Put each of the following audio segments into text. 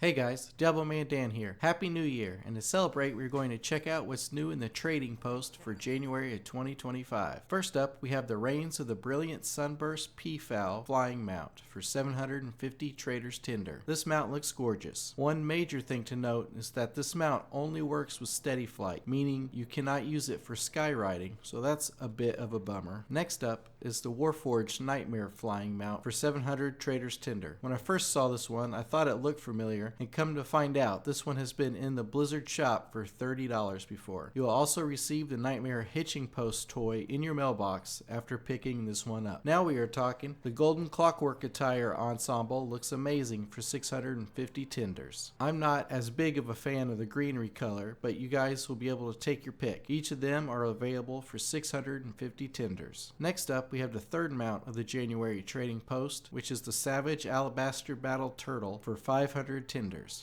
Hey guys, DiabloManDan here. Happy New Year, and to celebrate we're going to check out what's new in the trading post for January of 2025. First up, we have the reins of the Brilliant Sunburst Peafowl flying mount for 750 traders tender. This mount looks gorgeous. One major thing to note is that this mount only works with steady flight, meaning you cannot use it for skywriting, so that's a bit of a bummer. Next up is the Warforge Nightmare flying mount for 700 traders tender. When I first saw this one, I thought it looked familiar, and come to find out, this one has been in the Blizzard shop for $30 before. You will also receive the Nightmare hitching post toy in your mailbox after picking this one up. Now we are talking. The golden clockwork attire ensemble looks amazing for 650 tenders. I'm not as big of a fan of the green recolor, but you guys will be able to take your pick. Each of them are available for 650 tenders. Next up, we have the third mount of the January trading post, which is the Savage Alabaster Battle Turtle for 500 tenders.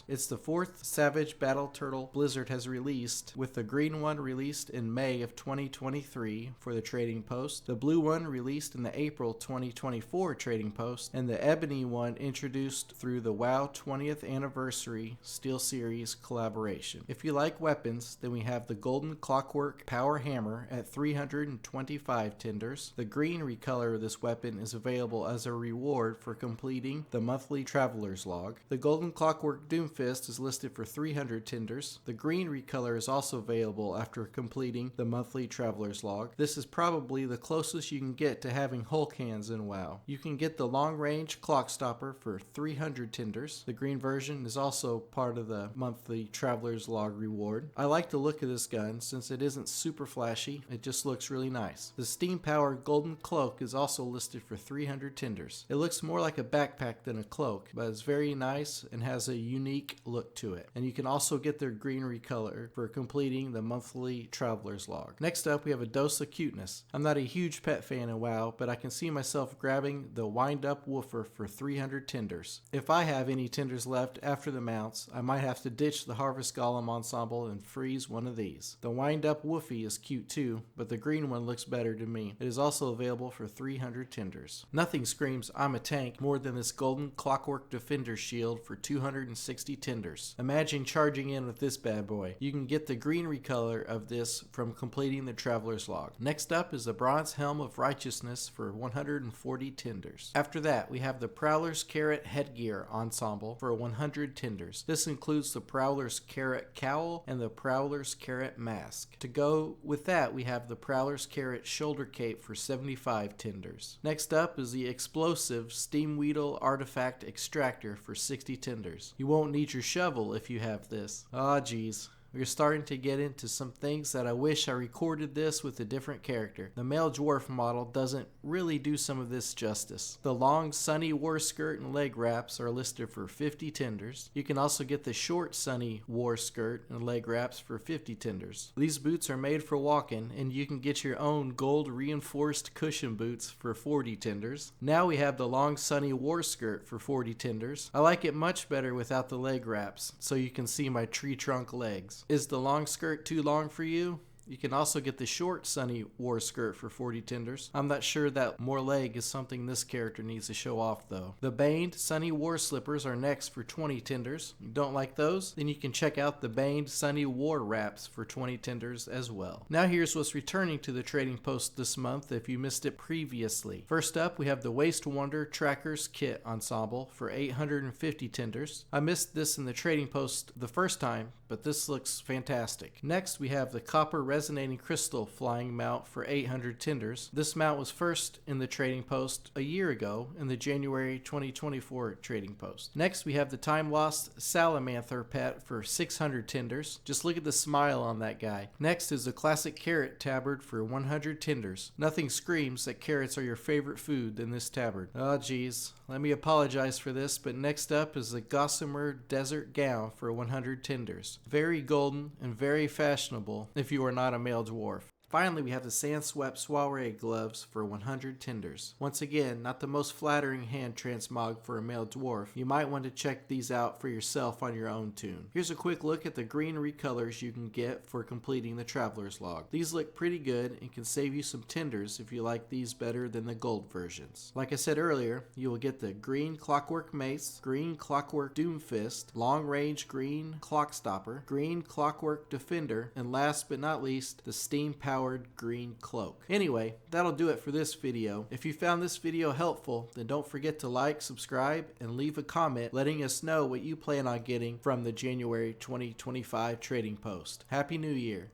It's the fourth Savage Battle Turtle Blizzard has released, with the green one released in May of 2023 for the trading post, the blue one released in the April 2024 trading post, and the ebony one introduced through the WoW 20th Anniversary Steel Series collaboration. If you like weapons, then we have the golden clockwork power hammer at 325 tenders. The green recolor of this weapon is available as a reward for completing the monthly traveler's log. The golden clockwork Doomfist is listed for 300 tenders. The green recolor is also available after completing the monthly traveler's log. This is probably the closest you can get to having Hulk hands in WoW. You can get the long range clock stopper for 300 tenders. The green version is also part of the monthly traveler's log reward. I like the look of this gun since it isn't super flashy, it just looks really nice. The steam powered golden cloak is also listed for 300 tenders. It looks more like a backpack than a cloak, but it's very nice and has a unique look to it. And you can also get their green recolor for completing the monthly traveler's log. Next up, we have a dose of cuteness. I'm not a huge pet fan of WoW, but I can see myself grabbing the wind up Woofer for 300 tenders. If I have any tenders left after the mounts, I might have to ditch the Harvest Golem ensemble and freeze one of these. The wind up Woofy is cute too, but the green one looks better to me. It is also available for 300 tenders. Nothing screams I'm a tank more than this golden Clockwork Defender shield for 260 tenders. Imagine charging in with this bad boy. You can get the green recolor of this from completing the traveler's log. Next up is the bronze helm of righteousness for 140 tenders. After that, we have the Prowers Carrot headgear ensemble for 100 tenders. This includes the Prowers Carrot cowl and the Prowers Carrot mask. To go with that, we have the Prowers Carrot shoulder cape for 75 tenders. Next up is the explosive Steam Weedle artifact extractor for 60 tenders. You won't need your shovel if you have this. Aw geez. We're starting to get into some things that I wish I recorded this with a different character. The male dwarf model doesn't really do some of this justice. The long sunny war skirt and leg wraps are listed for 50 tenders. You can also get the short sunny war skirt and leg wraps for 50 tenders. These boots are made for walking, and you can get your own gold reinforced cushion boots for 40 tenders. Now we have the long sunny war skirt for 40 tenders. I like it much better without the leg wraps, so you can see my tree trunk legs. Is the long skirt too long for you? You can also get the short sunny war skirt for 40 tenders. I'm not sure that more leg is something this character needs to show off though. The baned sunny war slippers are next for 20 tenders. You don't like those? Then you can check out the baned sunny war wraps for 20 tenders as well. Now here's what's returning to the trading post this month if you missed it previously. First up, we have the Waste Wonder Trackers Kit ensemble for 850 tenders. I missed this in the trading post the first time, but this looks fantastic. Next, we have the Copper Resonating Crystal flying mount for 800 tenders. This mount was first in the trading post a year ago in the January 2024 trading post. Next, we have the time lost Salamander pet for 600 tenders. Just look at the smile on that guy. Next is the classic carrot tabard for 100 tenders. Nothing screams that carrots are your favorite food than this tabard. Oh geez, let me apologize for this, but next up is the Gossamer desert gown for 100 tenders. Very golden and very fashionable if you are not a male dwarf. Finally, we have the Sand Swep Soiree gloves for 100 tenders. Once again, not the most flattering hand transmog for a male dwarf. You might want to check these out for yourself on your own tune. Here's a quick look at the green recolors you can get for completing the Traveler's Log. These look pretty good and can save you some tenders if you like these better than the gold versions. Like I said earlier, you will get the green Clockwork Mace, green Clockwork Doomfist, long range green Clockstopper, green Clockwork Defender, and last but not least, the steam powered green cloak. Anyway, that'll do it for this video. If you found this video helpful, then don't forget to like, subscribe, and leave a comment letting us know what you plan on getting from the January 2025 trading post. Happy New Year!